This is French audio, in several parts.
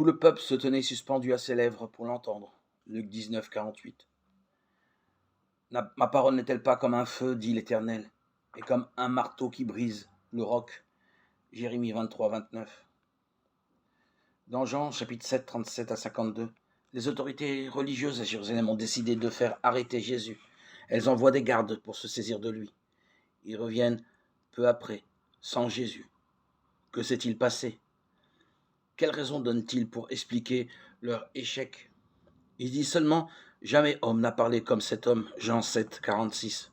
Tout le peuple se tenait suspendu à ses lèvres pour l'entendre. Luc 19, 48. Ma parole n'est-elle pas comme un feu, dit l'Éternel, et comme un marteau qui brise le roc. Jérémie 23, 29. Dans Jean, chapitre 7, 37 à 52, les autorités religieuses à Jérusalem ont décidé de faire arrêter Jésus. Elles envoient des gardes pour se saisir de lui. Ils reviennent peu après, sans Jésus. Que s'est-il passé? Quelle raison donnent-ils pour expliquer leur échec? Ils disent seulement « Jamais homme n'a parlé comme cet homme » Jean 7, 46.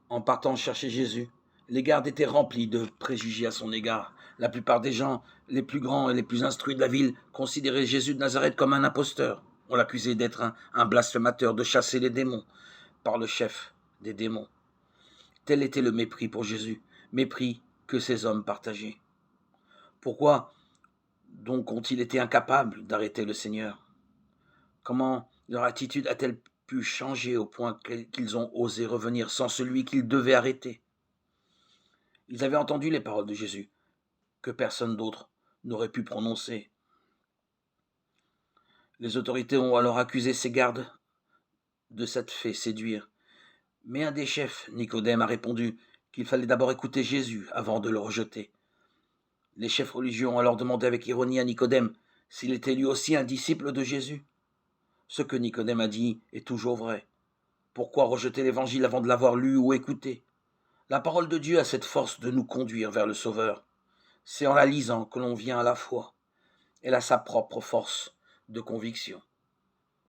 En partant chercher Jésus, les gardes étaient remplis de préjugés à son égard. La plupart des gens, les plus grands et les plus instruits de la ville, considéraient Jésus de Nazareth comme un imposteur. On l'accusait d'être un blasphémateur, de chasser les démons par le chef des démons. Tel était le mépris pour Jésus, mépris que ces hommes partageaient. Pourquoi donc ont-ils été incapables d'arrêter le Seigneur? Comment leur attitude a-t-elle pu changer au point qu'ils ont osé revenir sans celui qu'ils devaient arrêter? Ils avaient entendu les paroles de Jésus, que personne d'autre n'aurait pu prononcer. Les autorités ont alors accusé ces gardes de s'être fait séduire. Mais un des chefs, Nicodème, a répondu qu'il fallait d'abord écouter Jésus avant de le rejeter. Les chefs religieux ont alors demandé avec ironie à Nicodème s'il était lui aussi un disciple de Jésus. Ce que Nicodème a dit est toujours vrai. Pourquoi rejeter l'Évangile avant de l'avoir lu ou écouté? La parole de Dieu a cette force de nous conduire vers le Sauveur. C'est en la lisant que l'on vient à la foi. Elle a sa propre force de conviction.